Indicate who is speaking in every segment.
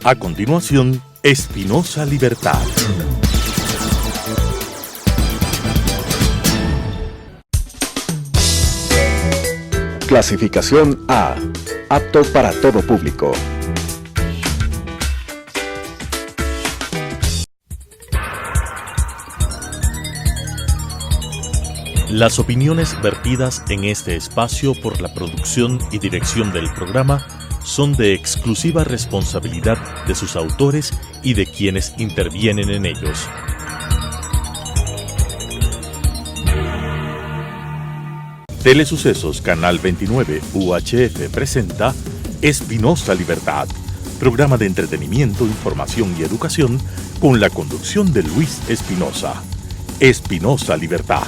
Speaker 1: A continuación, Espinosa Libertad.
Speaker 2: Clasificación A. Apto para todo público.
Speaker 1: Las opiniones vertidas en este espacio por la producción y dirección del programa son de exclusiva responsabilidad de sus autores y de quienes intervienen en ellos. Telesucesos Canal 29 UHF presenta Espinosa Libertad, programa de entretenimiento, información y educación con la conducción de Luis Espinosa. Espinosa Libertad.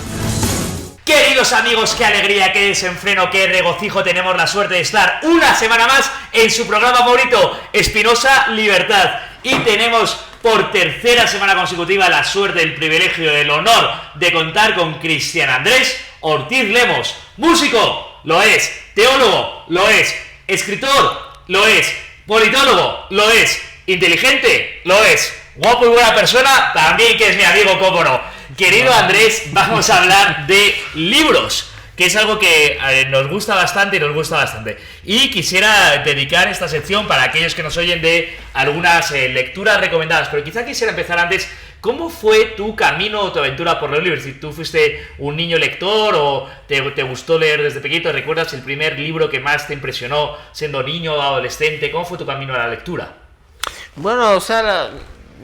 Speaker 3: Queridos amigos, qué alegría, qué desenfreno, qué regocijo, tenemos la suerte de estar una semana más en su programa favorito, Espinosa Libertad. Y tenemos por tercera semana consecutiva la suerte, el privilegio, el honor de contar con Cristian Andrés Ortiz Lemos. Músico, lo es. Teólogo, lo es. Escritor, lo es. Politólogo, lo es. Inteligente, lo es. Guapo y buena persona, también, que es mi amigo, cómo no. Querido Andrés, vamos a hablar de libros, que es algo que nos gusta bastante. Y quisiera dedicar esta sección para aquellos que nos oyen de algunas lecturas recomendadas. Pero quizá quisiera empezar antes. ¿Cómo fue tu camino o tu aventura por los libros? Si tú fuiste un niño lector o te gustó leer desde pequeñito, ¿recuerdas el primer libro que más te impresionó siendo niño o adolescente? ¿Cómo fue tu camino a la lectura?
Speaker 4: Bueno, o sea,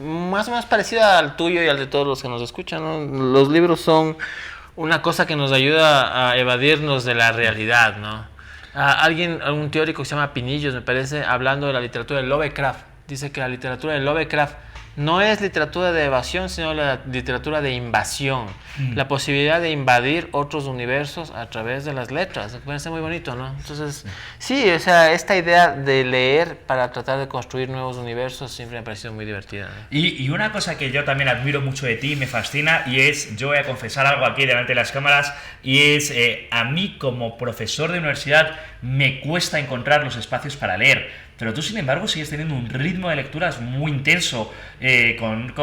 Speaker 4: más o menos parecido al tuyo y al de todos los que nos escuchan, ¿no? Los libros son una cosa que nos ayuda a evadirnos de la realidad, ¿no? Un teórico que se llama Pinillos, me parece, hablando de la literatura de Lovecraft, dice que la literatura de Lovecraft no es literatura de evasión, sino la literatura de invasión. La posibilidad de invadir otros universos a través de las letras. Me parece muy bonito, ¿no? Entonces, sí, o sea, esta idea de leer para tratar de construir nuevos universos siempre me ha parecido muy divertida, ¿no?
Speaker 3: Y una cosa que yo también admiro mucho de ti, me fascina, y es, yo voy a confesar algo aquí delante de las cámaras, y es, a mí como profesor de universidad me cuesta encontrar los espacios para leer. Pero tú, sin embargo, sigues teniendo un ritmo de lecturas muy intenso, con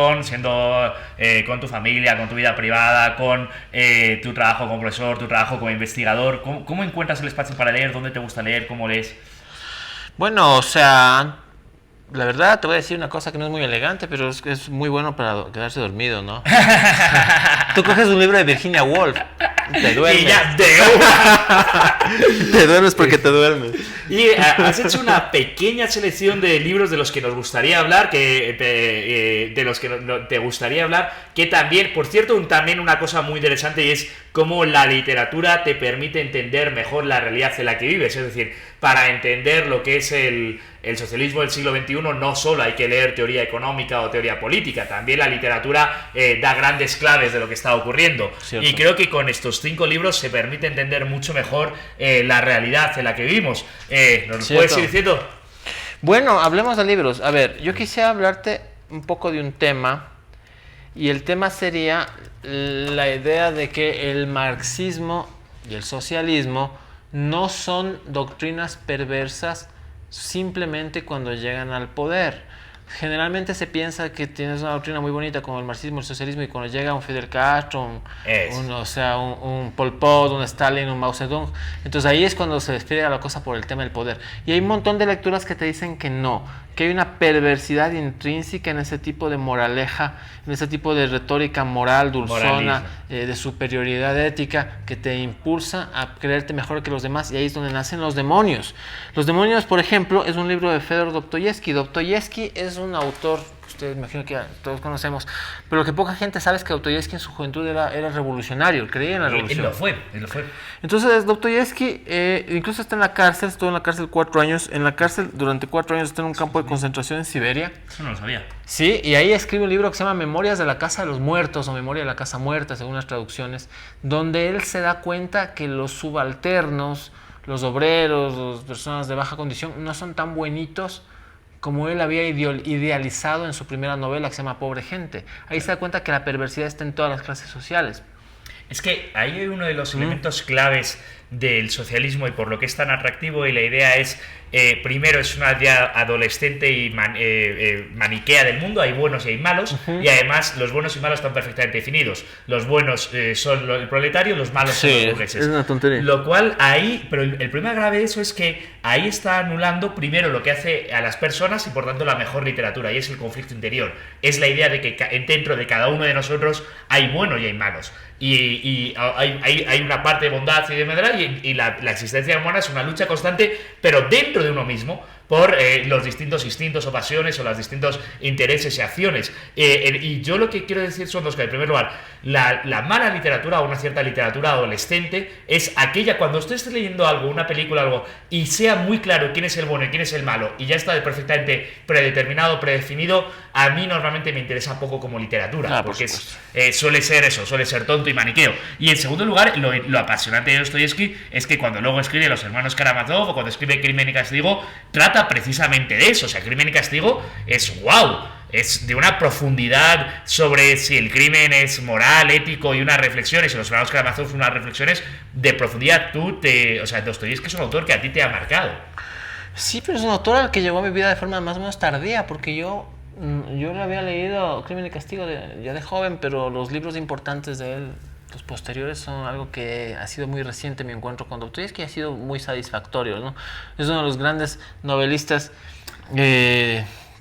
Speaker 3: tu familia, con tu vida privada, con tu trabajo como profesor, tu trabajo como investigador. ¿Cómo encuentras el espacio para leer? ¿Dónde te gusta leer? ¿Cómo lees?
Speaker 4: Bueno, o sea, la verdad te voy a decir una cosa que no es muy elegante, pero es muy bueno para quedarse dormido, ¿no? Tú coges un libro de Virginia Woolf, te duermes.
Speaker 3: Y ya,
Speaker 4: te duermes porque te duermes.
Speaker 3: Y has hecho una pequeña selección de libros de los que nos gustaría hablar, de los que te gustaría hablar, que también, por cierto, también una cosa muy interesante, y es cómo la literatura te permite entender mejor la realidad en la que vives. Es decir, para entender lo que es el socialismo del siglo XXI, no solo hay que leer teoría económica o teoría política, también la literatura da grandes claves de lo que está ocurriendo. Cierto. Y creo que con estos 5 libros se permite entender mucho mejor la realidad en la que vivimos. ¿Nos puedes ir diciendo?
Speaker 4: Bueno, hablemos de libros. A ver, yo quisiera hablarte un poco de un tema, y el tema sería la idea de que el marxismo y el socialismo no son doctrinas perversas simplemente cuando llegan al poder. Generalmente se piensa que tienes una doctrina muy bonita como el marxismo, el socialismo, y cuando llega un Fidel Castro, un Pol Pot, un Stalin, un Mao Zedong, entonces ahí es cuando se despliega la cosa por el tema del poder. Y hay un montón de lecturas que te dicen que no, que hay una perversidad intrínseca en ese tipo de moraleja, en ese tipo de retórica moral, dulzona, de superioridad ética, que te impulsa a creerte mejor que los demás, y ahí es donde nacen los demonios. Los demonios, por ejemplo, es un libro de Fedor Dostoyevsky. Dostoyevsky es un autor que ustedes imagino que todos conocemos, pero lo que poca gente sabe es que Dostoyevsky en su juventud era revolucionario, creía en la revolución.
Speaker 3: Él lo fue.
Speaker 4: Entonces Dostoyevsky incluso está en la cárcel, estuvo en la cárcel 4 años, durante 4 años está en un campo de concentración en Siberia.
Speaker 3: Eso no lo sabía.
Speaker 4: Sí, y ahí escribe un libro que se llama Memorias de la Casa de los Muertos, o Memoria de la Casa Muerta, según las traducciones, donde él se da cuenta que los subalternos, los obreros, las personas de baja condición, no son tan buenitos como él había idealizado en su primera novela, que se llama Pobre Gente. Ahí se da cuenta que la perversidad está en todas las clases sociales.
Speaker 3: Es que ahí hay uno de los elementos claves del socialismo y por lo que es tan atractivo, y la idea es primero es una idea adolescente y maniquea del mundo, hay buenos y hay malos, y además los buenos y malos están perfectamente definidos. Los buenos son el proletario, los malos son los burgueses.
Speaker 4: Es una tontería.
Speaker 3: Lo cual ahí, pero el problema grave de eso es que ahí está anulando primero lo que hace a las personas y por tanto la mejor literatura, y es el conflicto interior. Es la idea de que dentro de cada uno de nosotros hay buenos y hay malos. Y hay una parte de bondad y de maldad, y la existencia humana es una lucha constante, pero dentro de uno mismo, por los distintos instintos o pasiones o los distintos intereses y acciones. Y yo lo que quiero decir son dos cosas. En primer lugar, la mala literatura o una cierta literatura adolescente es aquella cuando usted esté leyendo algo, una película, algo, y sea muy claro quién es el bueno y quién es el malo, y ya está perfectamente predeterminado, predefinido, a mí normalmente me interesa poco como literatura, porque suele ser eso, suele ser tonto y maniqueo. Y en segundo lugar, lo apasionante de Dostoyevsky es que cuando luego escribe Los hermanos Karamazov o cuando escribe Crimen y Castigo, trata precisamente de eso. O sea, Crimen y Castigo es wow, es de una profundidad sobre si el crimen es moral, ético, y unas reflexiones, y Los hermanos Karamazov unas reflexiones de profundidad. O sea, Dostoyevsky es un autor que a ti te ha marcado.
Speaker 4: Sí, pero es un autor al que llegó a mi vida de forma más o menos tardía, porque yo lo había leído Crimen y Castigo ya de joven, pero los libros importantes de él, los posteriores, son algo que ha sido muy reciente. Mi encuentro con Dostoyevsky ha sido muy satisfactorio, ¿no? Es uno de los grandes novelistas,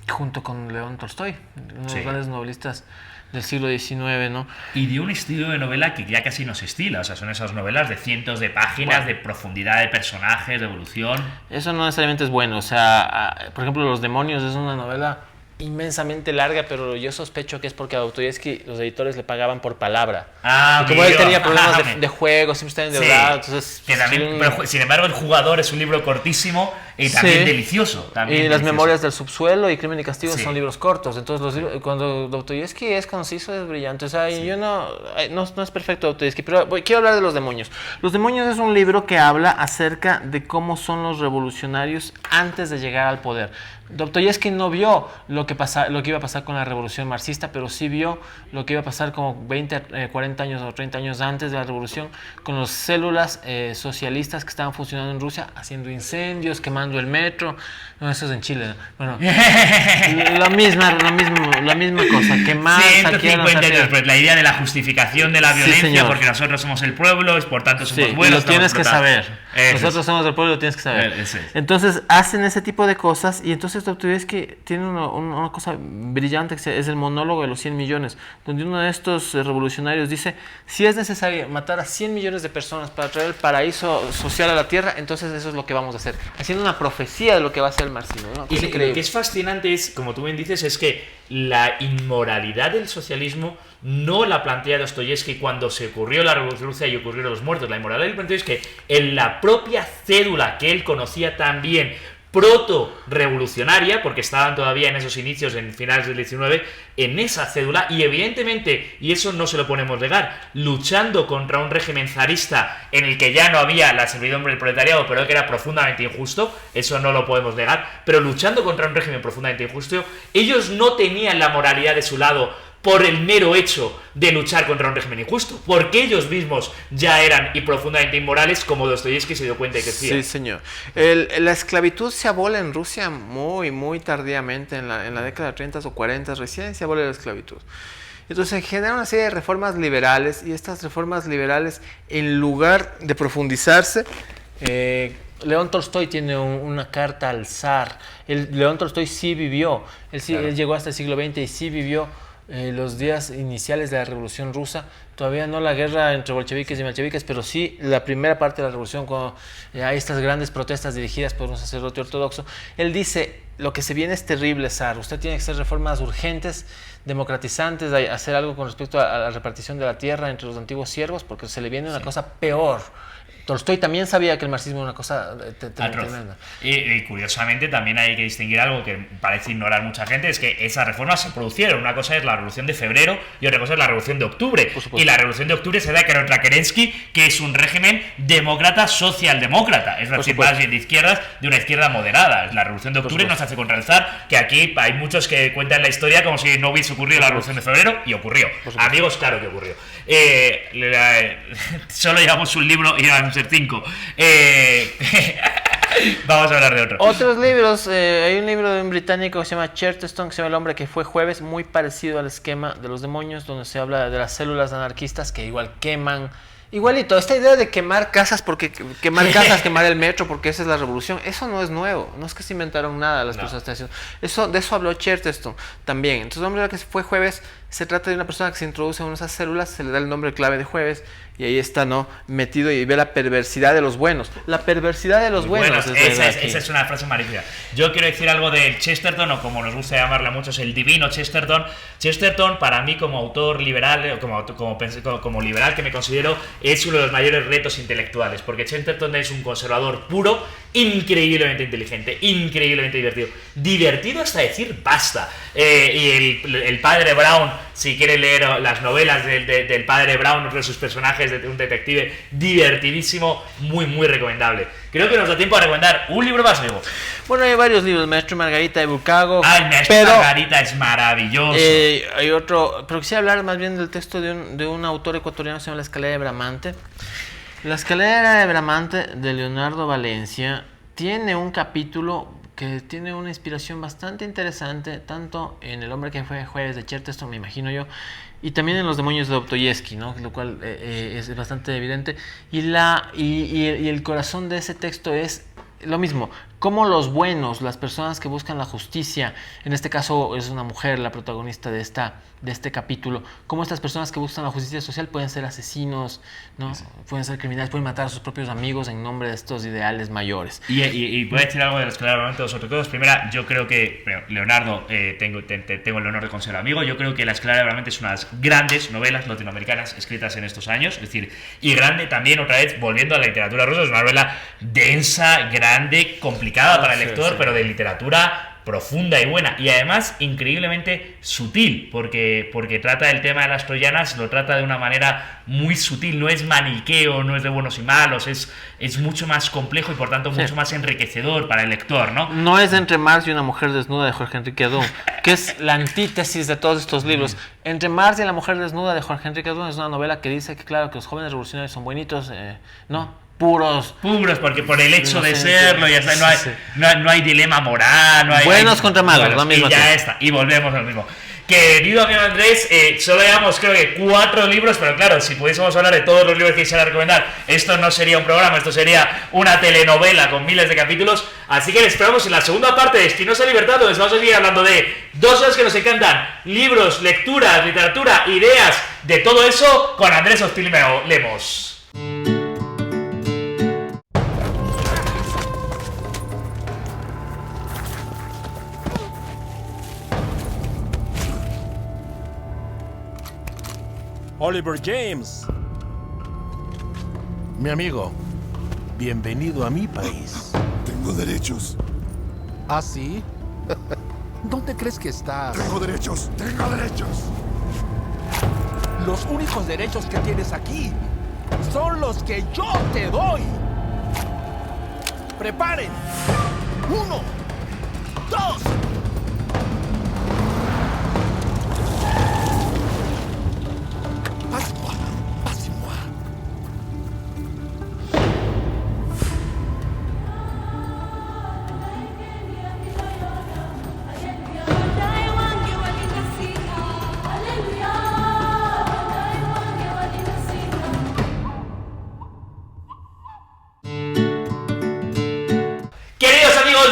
Speaker 4: junto con León Tolstoy, uno de los grandes novelistas del siglo XIX, ¿no?
Speaker 3: Y de un estilo de novela que ya casi no se estila. O sea, son esas novelas de cientos de páginas, de profundidad de personajes, de evolución.
Speaker 4: Eso no necesariamente es bueno. O sea, por ejemplo, Los demonios es una novela inmensamente larga, pero yo sospecho que es porque a Dostoyevsky los editores le pagaban por palabra. Y como él tenía problemas de juego, siempre estaba endeudado, entonces...
Speaker 3: Que también, pero, sin embargo, El jugador es un libro cortísimo y también delicioso. También
Speaker 4: Las memorias del subsuelo y Crimen y Castigo son libros cortos. Entonces, los libros, cuando Dostoyevsky es conciso, es brillante. O sea, yo no es perfecto Dostoyevsky, pero quiero hablar de Los demonios. Los demonios es un libro que habla acerca de cómo son los revolucionarios antes de llegar al poder. Dostoyevsky no vio lo que iba a pasar con la revolución marxista, pero sí vio lo que iba a pasar como 20, 40 años o 30 años antes de la revolución, con las células socialistas que estaban funcionando en Rusia, haciendo incendios, quemando el metro. No, eso es en Chile, ¿no? Bueno, la misma cosa, quemar,
Speaker 3: 150 años después, la idea de la justificación de la violencia, porque nosotros somos el pueblo, y por tanto somos buenos.
Speaker 4: Y lo tienes que saber. Nosotros somos el pueblo y lo tienes que saber. Entonces, hacen ese tipo de cosas, y entonces Dostoyevsky tiene una cosa brillante, que es el monólogo de los 100 millones, donde uno de estos revolucionarios dice: si es necesario matar a 100 millones de personas para traer el paraíso social a la tierra, entonces eso es lo que vamos a hacer, haciendo una profecía de lo que va a ser el marxismo, ¿no?
Speaker 3: Y lo que es fascinante es, como tú bien dices, es que la inmoralidad del socialismo no la plantea Dostoyevsky cuando se ocurrió la Revolución Rusa y ocurrieron los muertos. La inmoralidad del plantea es que en la propia cédula que él conocía tan bien, proto-revolucionaria, porque estaban todavía en esos inicios, en finales del 19, en esa cédula, y evidentemente, y eso no se lo ponemos negar, luchando contra un régimen zarista en el que ya no había la servidumbre del proletariado, pero que era profundamente injusto, eso no lo podemos negar, pero luchando contra un régimen profundamente injusto, ellos no tenían la moralidad de su lado por el mero hecho de luchar contra un régimen injusto, porque ellos mismos ya eran y profundamente inmorales, como Dostoyevsky se dio cuenta de que decía.
Speaker 4: Sí, señor. La esclavitud se abole en Rusia muy, muy tardíamente, en la década de 30 o 40, recién se abole la esclavitud. Entonces se genera una serie de reformas liberales, y estas reformas liberales, en lugar de profundizarse, León Tolstoy tiene una carta al zar. León Tolstoy sí vivió, él llegó hasta el siglo XX y sí vivió los días iniciales de la Revolución Rusa, todavía no la guerra entre bolcheviques y mencheviques, pero sí la primera parte de la revolución, cuando hay estas grandes protestas dirigidas por un sacerdote ortodoxo. Él dice: lo que se viene es terrible, zar, usted tiene que hacer reformas urgentes, democratizantes, hacer algo con respecto a la repartición de la tierra entre los antiguos siervos, porque se le viene una cosa peor. Tolstoy también sabía que el marxismo era una cosa tremenda.
Speaker 3: Y curiosamente también hay que distinguir algo que parece ignorar mucha gente, es que esas reformas se produjeron. Una cosa es la Revolución de Febrero y otra cosa es la Revolución de Octubre. Y la Revolución de Octubre se da contra Kerensky, que es un régimen demócrata socialdemócrata, es decir, más bien de izquierdas, de una izquierda moderada. La Revolución de Octubre no se hace contra el zar, que aquí hay muchos que cuentan la historia como si no hubiese ocurrido la Revolución de Febrero, y ocurrió. Amigos, claro que ocurrió. Solo llevamos un libro y van a ser 5. Vamos a hablar de otro.
Speaker 4: Otros libros, hay un libro de un británico que se llama Chesterton, que se llama El hombre que fue jueves, muy parecido al esquema de los demonios, donde se habla de las células anarquistas que igual queman. Igualito, esta idea de quemar casas, quemar el metro, porque esa es la revolución, eso no es nuevo, no es que se inventaron nada las personas que están haciendo. De eso habló Chesterton también. Entonces, el hombre que fue jueves se trata de una persona que se introduce en una de esas células, se le da el nombre clave de jueves, y ahí está, ¿no? Metido y ve la perversidad de los buenos. La perversidad de los buenos.
Speaker 3: Esa es una frase magnífica. Yo quiero decir algo de Chesterton, o como nos gusta llamarle a muchos, el divino Chesterton. Chesterton, para mí, como autor liberal, como liberal que me considero, es uno de los mayores retos intelectuales, porque Chesterton es un conservador puro, increíblemente inteligente, increíblemente divertido. Divertido hasta decir basta. Y el padre Brown, si quiere leer las novelas del padre Brown, otro de sus personajes, de un detective divertidísimo, muy, muy recomendable. Creo que nos da tiempo a recomendar un libro más, Diego.
Speaker 4: Bueno, hay varios libros. Maestro y Margarita de Bucago.
Speaker 3: El Maestro y Margarita es maravilloso.
Speaker 4: Hay otro, pero quisiera hablar más bien del texto de un autor ecuatoriano que se llama La Escalera de Bramante. La Escalera de Bramante, de Leonardo Valencia, tiene un capítulo que tiene una inspiración bastante interesante, tanto en El hombre que fue jueves de Chesterton, me imagino yo, y también en Los demonios de Dostoyevsky, ¿no? Lo cual es bastante evidente. Y el corazón de ese texto es lo mismo, cómo los buenos, las personas que buscan la justicia, en este caso es una mujer la protagonista de este capítulo, cómo estas personas que buscan la justicia social pueden ser asesinos, ¿no? Sí. Pueden ser criminales, pueden matar a sus propios amigos en nombre de estos ideales mayores.
Speaker 3: Y voy a decir algo de los que claramente dos otras cosas. Primera, yo creo que Leonardo, tengo el honor de considerar amigo. Yo creo que La Escalera realmente es una de las grandes novelas latinoamericanas escritas en estos años, es decir, y grande también, otra vez, volviendo a la literatura rusa, es una novela densa, grande, complicada para el lector, pero de literatura profunda y buena, y además increíblemente sutil, porque trata el tema de las troyanas, lo trata de una manera muy sutil, no es maniqueo, no es de buenos y malos, es mucho más complejo y por tanto mucho más enriquecedor para el lector, ¿no?
Speaker 4: No es Entre Mars y una mujer desnuda de Jorge Enrique Adún, que es la antítesis de todos estos libros. Entre Mars y la mujer desnuda de Jorge Enrique Adún es una novela que dice que claro, que los jóvenes revolucionarios son buenitos, ¿no? Puros, porque por el hecho de serlo, ya está, no hay dilema moral, no hay buenos contra malos, lo mismo.
Speaker 3: Y ya está, y volvemos al mismo. Querido amigo Andrés, solo llevamos creo que 4 libros, pero claro, si pudiésemos hablar de todos los libros que quisiera recomendar, esto no sería un programa, esto sería una telenovela con miles de capítulos, así que les esperamos en la segunda parte de Espinosa Libertad, donde vamos a seguir hablando de 2 cosas que nos encantan: libros, lecturas, literatura, ideas, de todo eso, con Andrés Hostil Lemos.
Speaker 5: Oliver James. Mi amigo, bienvenido a mi país.
Speaker 6: Tengo derechos.
Speaker 5: ¿Ah, sí? ¿Dónde crees que estás?
Speaker 6: Tengo derechos. Tengo derechos.
Speaker 5: Los únicos derechos que tienes aquí son los que yo te doy. Preparen. 1, 2.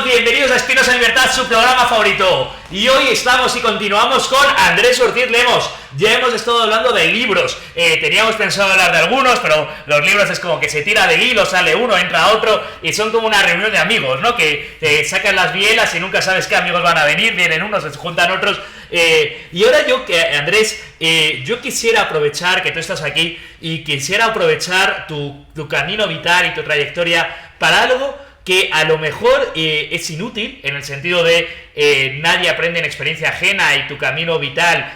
Speaker 3: Bienvenidos a Espinosa Libertad, su programa favorito. Y hoy estamos y continuamos con Andrés Ortiz Lemos. Ya hemos estado hablando de libros. Teníamos pensado hablar de algunos, pero los libros es como que se tira del hilo, sale uno, entra otro, y son como una reunión de amigos, ¿no? Que te sacan las bielas y nunca sabes qué amigos van a venir, vienen unos, se juntan otros. Y ahora Andrés, yo quisiera aprovechar que tú estás aquí y quisiera aprovechar tu camino vital y tu trayectoria para algo que a lo mejor es inútil, en el sentido de nadie aprende en experiencia ajena y tu camino vital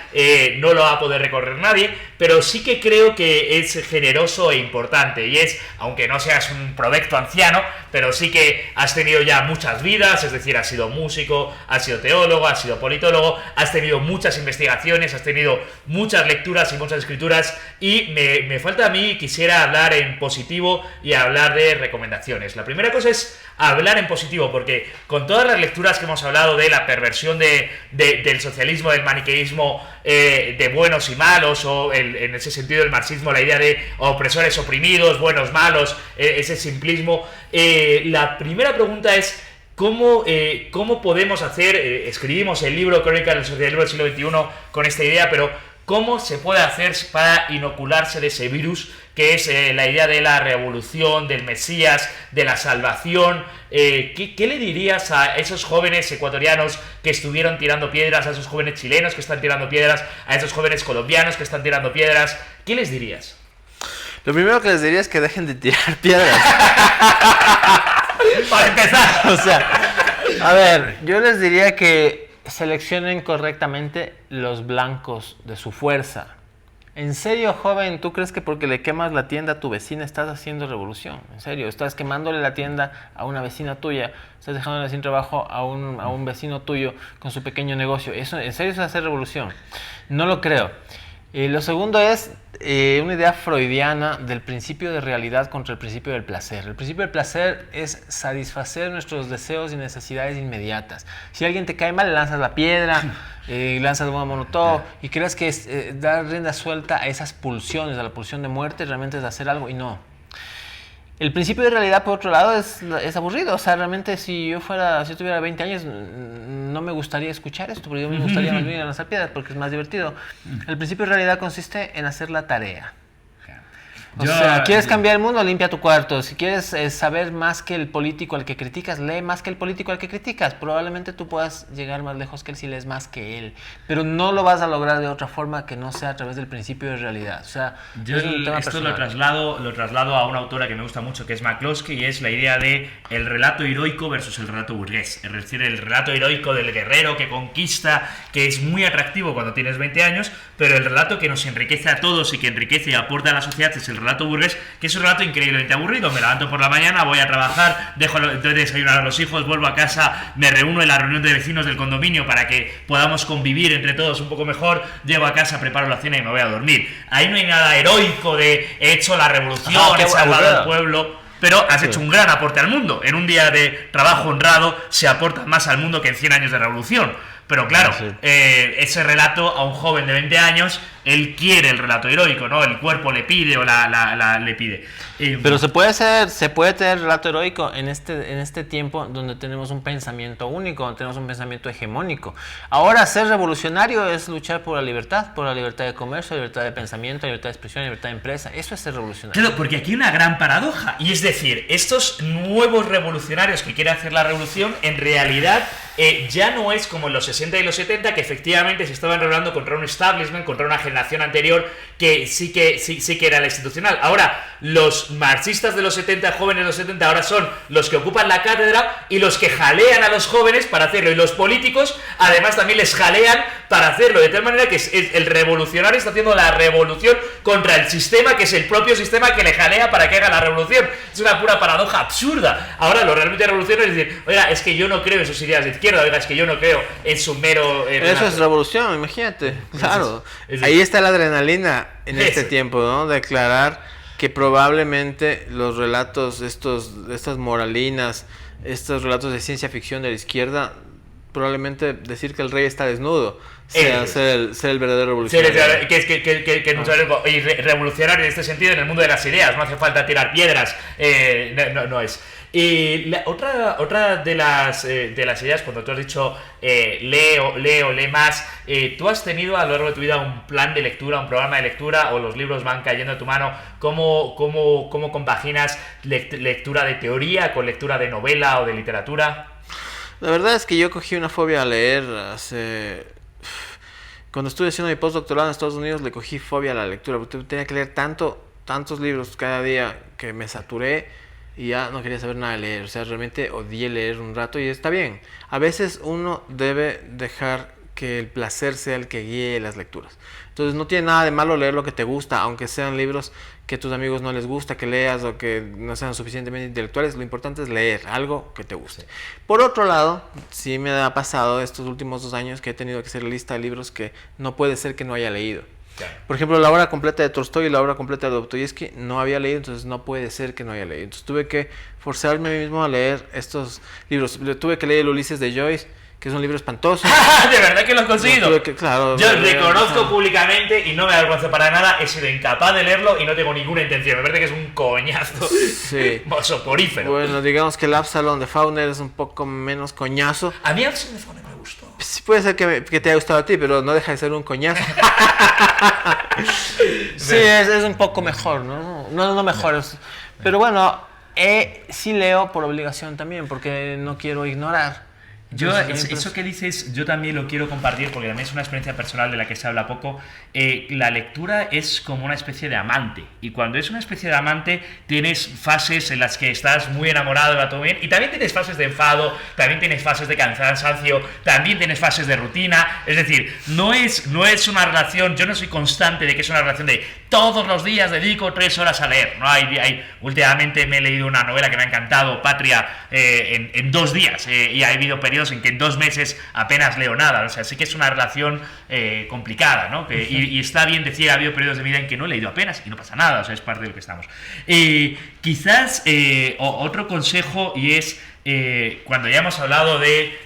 Speaker 3: no lo va a poder recorrer nadie, pero sí que creo que es generoso e importante, y es, aunque no seas un provecto anciano, pero sí que has tenido ya muchas vidas, es decir, has sido músico, has sido teólogo, has sido politólogo, has tenido muchas investigaciones, has tenido muchas lecturas y muchas escrituras, y me falta a mí, quisiera hablar en positivo y hablar de recomendaciones. La primera cosa es hablar en positivo, porque con todas las lecturas que hemos hablado de la perversión del socialismo, del maniqueísmo, de buenos y malos, o en ese sentido el marxismo, la idea de opresores oprimidos, buenos, malos, ese simplismo, la primera pregunta es: ¿cómo podemos hacer? Escribimos el libro Crónica del Socialismo del siglo XXI con esta idea, pero ¿cómo se puede hacer para inocularse de ese virus que es la idea de la revolución, del Mesías, de la salvación? ¿Qué le dirías a esos jóvenes ecuatorianos que estuvieron tirando piedras, a esos jóvenes chilenos que están tirando piedras, a esos jóvenes colombianos que están tirando piedras? ¿Qué les dirías?
Speaker 4: Lo primero que les diría es que dejen de tirar piedras.
Speaker 3: Para empezar.
Speaker 4: O sea, a ver, yo les diría que seleccionen correctamente los blancos de su fuerza. En serio, joven, ¿tú crees que porque le quemas la tienda a tu vecina estás haciendo revolución? En serio, estás quemándole la tienda a una vecina tuya, estás dejándole sin trabajo a un vecino tuyo con su pequeño negocio. ¿Eso, en serio, es hacer revolución? No lo creo. Lo segundo es una idea freudiana del principio de realidad contra el principio del placer. El principio del placer es satisfacer nuestros deseos y necesidades inmediatas. Si alguien te cae mal, le lanzas la piedra, lanzas bomba molotov y crees que dar rienda suelta a esas pulsiones, a la pulsión de muerte, realmente es hacer algo, y no. El principio de realidad, por otro lado, es aburrido. O sea, realmente si yo tuviera 20 años, no me gustaría escuchar esto, porque yo me gustaría más bien lanzar piedras, porque es más divertido. El principio de realidad consiste en hacer la tarea. O sea, ¿quieres cambiar el mundo? Limpia tu cuarto. Si quieres saber más que el político al que criticas, lee más que el político al que criticas. Probablemente tú puedas llegar más lejos que él si lees más que él. Pero no lo vas a lograr de otra forma que no sea a través del principio de realidad. O sea,
Speaker 3: yo
Speaker 4: es un tema
Speaker 3: esto
Speaker 4: personal.
Speaker 3: lo traslado a una autora que me gusta mucho, que es McCloskey, y es la idea de el relato heroico versus el relato burgués. Es decir, el relato heroico del guerrero que conquista, que es muy atractivo cuando tienes 20 años, pero el relato que nos enriquece a todos y que enriquece y aporta a la sociedad es el relato burgués, que es un relato increíblemente aburrido. Me levanto por la mañana, voy a trabajar, dejo de desayunar a los hijos, vuelvo a casa, me reúno en la reunión de vecinos del condominio para que podamos convivir entre todos un poco mejor, llego a casa, preparo la cena y me voy a dormir. Ahí no hay nada heroico de he hecho la revolución, he salvado al pueblo. Pero has hecho un gran aporte al mundo. En un día de trabajo honrado se aporta más al mundo que en 100 años de revolución. Pero claro, ese relato a un joven de 20 años, él quiere el relato heroico, ¿no? El cuerpo le pide o le pide.
Speaker 4: Pero se puede tener relato heroico en este tiempo donde tenemos un pensamiento único, donde tenemos un pensamiento hegemónico. Ahora, ser revolucionario es luchar por la libertad de comercio, libertad de pensamiento, libertad de expresión, libertad de empresa. Eso es ser revolucionario.
Speaker 3: Claro, porque aquí hay una gran paradoja, y es decir, estos nuevos revolucionarios que quieren hacer la revolución, en realidad ya no es como en los 60 y los 70, que efectivamente se estaban rebelando contra un establishment, contra una generación anterior que sí que era la institucional. Ahora, los marxistas de los 70, jóvenes de los 70, ahora son los que ocupan la cátedra y los que jalean a los jóvenes para hacerlo. Y los políticos, además, también les jalean para hacerlo. De tal manera que el revolucionario está haciendo la revolución contra el sistema, que es el propio sistema que le jalea para que haga la revolución. Es una pura paradoja absurda. Ahora, lo realmente revolucionario es decir, oiga, es que yo no creo en sus ideas de izquierda, oiga, es que yo no creo en su mero...
Speaker 4: Eso es revolución, imagínate. Claro. Ahí está la adrenalina en este tiempo, ¿no? Declarar que probablemente los relatos, estas moralinas, estos relatos de ciencia ficción de la izquierda, probablemente decir que el rey está desnudo sea ser el verdadero revolucionario.
Speaker 3: Y revolucionario en este sentido en el mundo de las ideas, no hace falta tirar piedras, no es. Y otra de las ideas, cuando tú has dicho lee más, tú has tenido a lo largo de tu vida un plan de lectura, un programa de lectura, o los libros van cayendo a tu mano. ¿Cómo compaginas lectura de teoría con lectura de novela o de literatura?
Speaker 4: La verdad es que yo cogí una fobia a leer cuando estuve haciendo mi postdoctorado en Estados Unidos, le cogí fobia a la lectura, porque tenía que leer tantos libros cada día que me saturé y ya no quería saber nada de leer. O sea, realmente odié leer un rato, y está bien. A veces uno debe dejar que el placer sea el que guíe las lecturas. Entonces no tiene nada de malo leer lo que te gusta, aunque sean libros que a tus amigos no les gusta que leas o que no sean suficientemente intelectuales. Lo importante es leer algo que te guste. Por otro lado, sí me ha pasado estos últimos 2 años que he tenido que hacer lista de libros que no puede ser que no haya leído.
Speaker 3: Claro.
Speaker 4: Por ejemplo, la obra completa de Tolstoy y la obra completa de Dostoyevsky no había leído, entonces no puede ser que no haya leído. Entonces tuve que forzarme a mí mismo a leer estos libros. Tuve que leer el Ulises de Joyce, que es un libro espantoso.
Speaker 3: ¿De verdad que lo has conseguido?
Speaker 4: Claro,
Speaker 3: yo reconozco públicamente, y no me avergüenzo para nada, he sido incapaz de leerlo y no tengo ninguna intención. Me parece que es un coñazo.
Speaker 4: Sí.
Speaker 3: Soporífero.
Speaker 4: Bueno, digamos que el Absalón de Faulkner es un poco menos coñazo.
Speaker 3: A mí Absalón de Faulkner me gustó.
Speaker 4: Sí, puede ser que te haya gustado a ti, pero no deja de ser un coñazo. Sí, es un poco mejor, ¿no? No mejor. Pero bueno, sí leo por obligación también, porque no quiero ignorar.
Speaker 3: Eso que dices, yo también lo quiero compartir porque también es una experiencia personal de la que se habla poco. La lectura es como una especie de amante, y cuando es una especie de amante tienes fases en las que estás muy enamorado, va todo bien, y también tienes fases de enfado, también tienes fases de cansancio, también tienes fases de rutina. Es decir, no es una relación, yo no soy constante de que es una relación de todos los días dedico 3 horas a leer. No últimamente me he leído una novela que me ha encantado, Patria, en 2 días, y ha habido periodos en que en 2 meses apenas leo nada. O sea, sí que es una relación complicada, ¿no? Y está bien decir, ha habido periodos de mi vida en que no he leído apenas y no pasa nada, o sea, es parte de lo que estamos. Quizás otro consejo, y es cuando ya hemos hablado de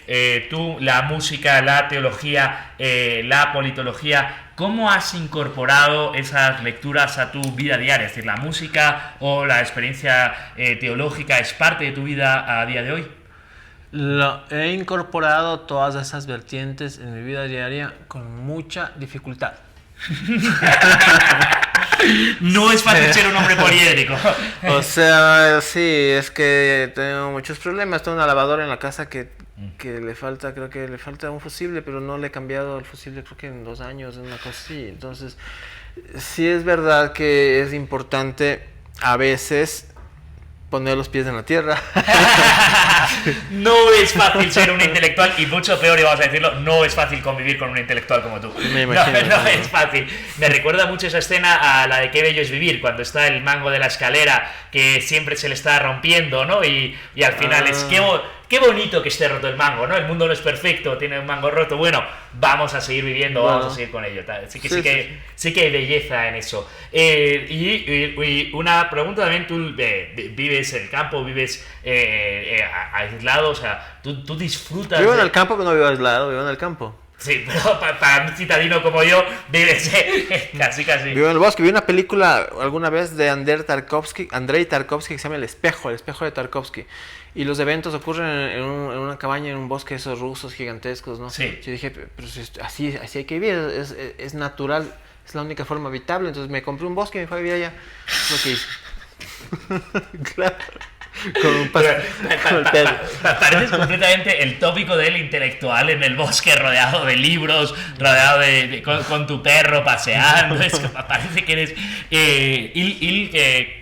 Speaker 3: la música, la teología, la politología, ¿cómo has incorporado esas lecturas a tu vida diaria? Es decir, ¿la música o la experiencia teológica es parte de tu vida a día de hoy?
Speaker 4: He incorporado todas esas vertientes en mi vida diaria con mucha dificultad.
Speaker 3: No es fácil ser un hombre poliédrico.
Speaker 4: O sea, sí, es que tengo muchos problemas. Tengo una lavadora en la casa que le falta, creo que le falta un fusible, pero no le he cambiado el fusible, creo que en 2 años, una cosa así. Entonces, sí es verdad que es importante a veces poner los pies en la tierra.
Speaker 3: No es fácil ser un intelectual, y mucho peor, y vamos a decirlo, no es fácil convivir con un intelectual como tú.
Speaker 4: Me imagino,
Speaker 3: no es fácil. Me recuerda mucho esa escena a la de Qué bello es vivir, cuando está el mango de la escalera que siempre se le está rompiendo, ¿no? Y al final es qué bonito que esté roto el mango, ¿no? El mundo no es perfecto, tiene un mango roto. Bueno, vamos a seguir viviendo, vamos a seguir con ello. Sí que hay belleza en eso. Y una pregunta también, tú vives en el campo, vives aislado, o sea, tú disfrutas...
Speaker 4: Vivo en el campo, pero no vivo aislado, vivo en el campo.
Speaker 3: Sí, pero para un citadino como yo, vives casi.
Speaker 4: Vivo en el bosque. Vi una película alguna vez de Andrei Tarkovsky que se llama El espejo de Tarkovsky. Y los eventos ocurren en una cabaña, en un bosque, esos rusos gigantescos, ¿no?
Speaker 3: Sí.
Speaker 4: Yo dije, pero así hay que vivir, es natural, es la única forma habitable. Entonces me compré un bosque y me fui a vivir allá. Es lo que hice. Claro. Con un
Speaker 3: pareces completamente el tópico del intelectual en el bosque, rodeado de libros, rodeado con tu perro paseando. Es como, parece que eres...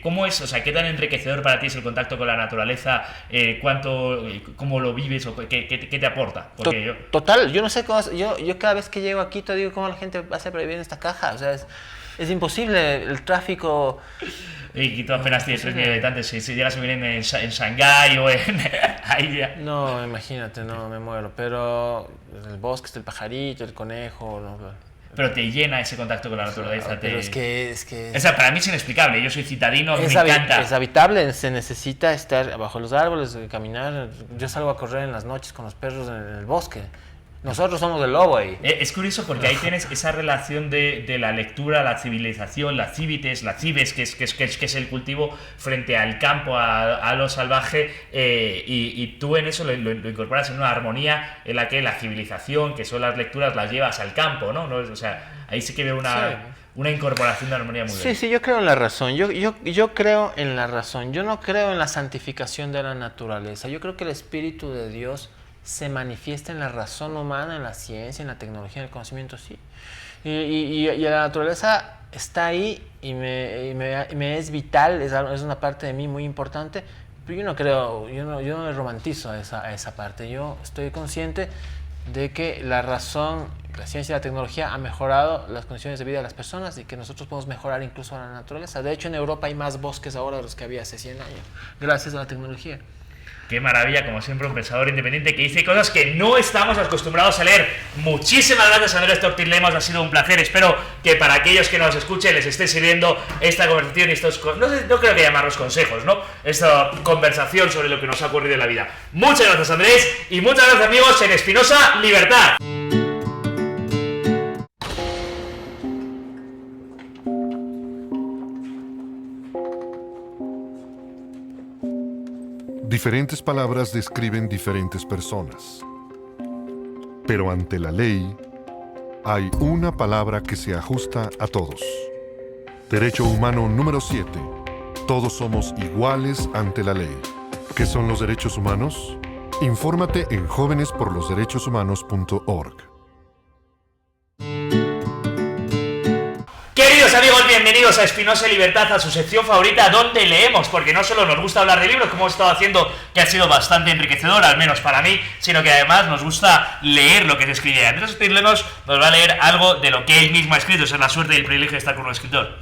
Speaker 3: ¿cómo es? O sea, ¿qué tan enriquecedor para ti es el contacto con la naturaleza? ¿Cómo lo vives o qué te aporta? Porque
Speaker 4: Total, yo no sé cómo... Yo cada vez que llego aquí te digo cómo la gente hace para vivir en esta caja. O sea, es imposible, el tráfico...
Speaker 3: Y tú apenas tienes 3 millones de habitantes. Si llegas a vivir en Shanghái o en...
Speaker 4: No, imagínate, no, me muero. Pero el bosque está el pajarito, el conejo... No,
Speaker 3: pero te llena ese contacto con la naturaleza.
Speaker 4: Claro, pero es que...
Speaker 3: O sea, para mí es inexplicable. Yo soy citadino, me encanta.
Speaker 4: Es habitable, se necesita estar bajo los árboles, caminar. Yo salgo a correr en las noches con los perros en el bosque. Nosotros somos el lobo ahí.
Speaker 3: Es curioso porque ahí tienes esa relación de la lectura, la civilización, la cibes, que es el cultivo, frente al campo, a lo salvaje, y tú en eso lo incorporas en una armonía en la que la civilización, que son las lecturas, las llevas al campo, ¿no? O sea, ahí sí que veo una incorporación de armonía muy bien.
Speaker 4: Sí, yo creo en la razón. Yo creo en la razón. Yo no creo en la santificación de la naturaleza. Yo creo que el Espíritu de Dios se manifiesta en la razón humana, en la ciencia, en la tecnología, en el conocimiento, sí. Y la naturaleza está ahí y me es vital, es una parte de mí muy importante, pero yo no creo, yo no le romantizo a esa parte. Yo estoy consciente de que la razón, la ciencia y la tecnología han mejorado las condiciones de vida de las personas y que nosotros podemos mejorar incluso a la naturaleza. De hecho, en Europa hay más bosques ahora de los que había hace 100 años, gracias a la tecnología.
Speaker 3: Qué maravilla, como siempre, un pensador independiente que dice cosas que no estamos acostumbrados a leer. Muchísimas gracias, Andrés Tortil Lemos, ha sido un placer. Espero que para aquellos que nos escuchen les esté sirviendo esta conversación y estos... No creo que llamarlos consejos, ¿no? Esta conversación sobre lo que nos ha ocurrido en la vida. Muchas gracias, Andrés, y muchas gracias, amigos, en Espinosa Libertad.
Speaker 7: Diferentes palabras describen diferentes personas. Pero ante la ley, hay una palabra que se ajusta a todos. Derecho humano número 7. Todos somos iguales ante la ley. ¿Qué son los derechos humanos? Infórmate en jovenesporlosderechoshumanos.org.
Speaker 3: Queridos amigos, bienvenidos a Espinosa Libertad, a su sección favorita donde leemos, porque no solo nos gusta hablar de libros, como hemos estado haciendo, que ha sido bastante enriquecedor, al menos para mí, sino que además nos gusta leer lo que se escribe. Andrés Tortil Lemos nos va a leer algo de lo que él mismo ha escrito. Esa es la suerte y el privilegio de estar con un escritor.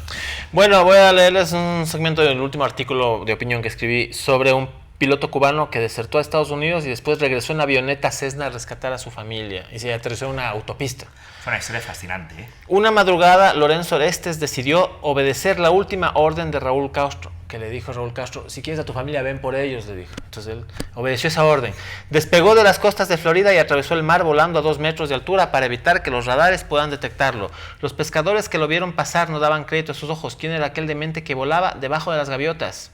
Speaker 4: Bueno, voy a leerles un segmento del último artículo de opinión que escribí sobre un piloto cubano que desertó a Estados Unidos y después regresó en avioneta Cessna a rescatar a su familia y se aterrizó en una autopista.
Speaker 3: Fue una historia fascinante, ¿eh?
Speaker 4: Una madrugada, Lorenzo Orestes decidió obedecer la última orden de Raúl Castro, que le dijo a Raúl Castro: si quieres a tu familia, ven por ellos, le dijo. Entonces él obedeció esa orden. Despegó de las costas de Florida y atravesó el mar volando a 2 metros de altura para evitar que los radares puedan detectarlo. Los pescadores que lo vieron pasar no daban crédito a sus ojos. ¿Quién era aquel demente que volaba debajo de las gaviotas?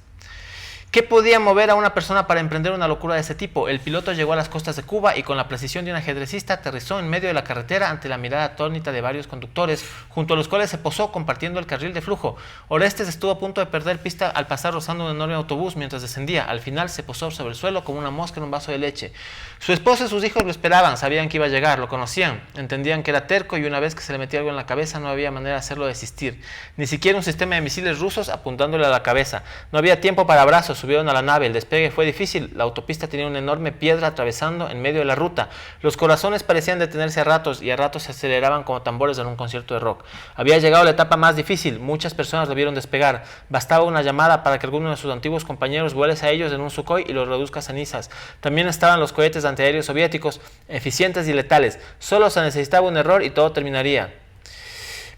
Speaker 4: ¿Qué podía mover a una persona para emprender una locura de ese tipo? El piloto llegó a las costas de Cuba y con la precisión de un ajedrecista aterrizó en medio de la carretera ante la mirada atónita de varios conductores, junto a los cuales se posó compartiendo el carril de flujo. Orestes estuvo a punto de perder pista al pasar rozando un enorme autobús mientras descendía. Al final se posó sobre el suelo como una mosca en un vaso de leche. Su esposa y sus hijos lo esperaban, sabían que iba a llegar, lo conocían, entendían que era terco y una vez que se le metía algo en la cabeza no había manera de hacerlo desistir. Ni siquiera un sistema de misiles rusos apuntándole a la cabeza. No había tiempo para abrazos. Subieron a la nave, el despegue fue difícil, la autopista tenía una enorme piedra atravesando en medio de la ruta. Los corazones parecían detenerse a ratos y a ratos se aceleraban como tambores en un concierto de rock. Había llegado la etapa más difícil, muchas personas lo vieron despegar. Bastaba una llamada para que alguno de sus antiguos compañeros vuele a ellos en un Sukhoi y los reduzca a cenizas. También estaban los cohetes antiaéreos soviéticos, eficientes y letales. Solo se necesitaba un error y todo terminaría.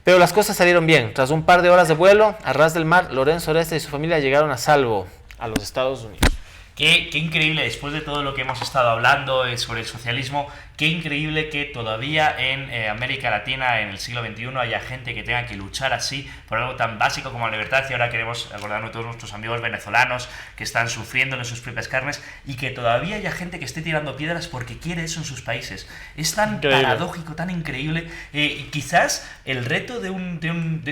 Speaker 4: Pero las cosas salieron bien. Tras un par de horas de vuelo, a ras del mar, Lorenzo Orestes y su familia llegaron a salvo a los Estados Unidos.
Speaker 3: Qué increíble, después de todo lo que hemos estado hablando sobre el socialismo, qué increíble que todavía en América Latina, en el siglo XXI, haya gente que tenga que luchar así por algo tan básico como la libertad. Y ahora queremos acordarnos de todos nuestros amigos venezolanos que están sufriendo en sus propias carnes y que todavía haya gente que esté tirando piedras porque quiere eso en sus países. Es tan increíble, paradójico, tan increíble. Quizás el reto de un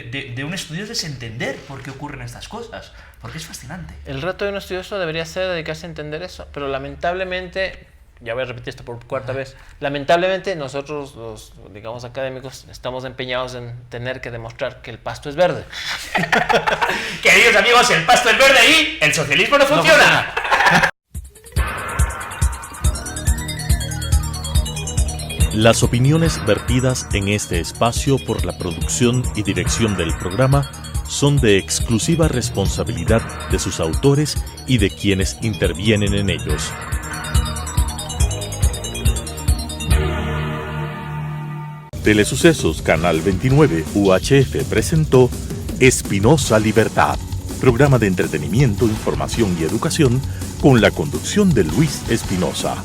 Speaker 3: estudioso es entender por qué ocurren estas cosas, porque es fascinante.
Speaker 4: El reto de un estudioso debería ser dedicarse a entender eso, pero lamentablemente, ya voy a repetir esto por 4ª vez, lamentablemente nosotros los, digamos, académicos estamos empeñados en tener que demostrar que el pasto es verde.
Speaker 3: Queridos amigos, el pasto es verde y el socialismo no funciona.
Speaker 1: Las opiniones vertidas en este espacio por la producción y dirección del programa son de exclusiva responsabilidad de sus autores y de quienes intervienen en ellos. Telesucesos Canal 29 UHF presentó Espinosa Libertad, programa de entretenimiento, información y educación con la conducción de Luis Espinosa.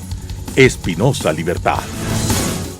Speaker 1: Espinosa Libertad.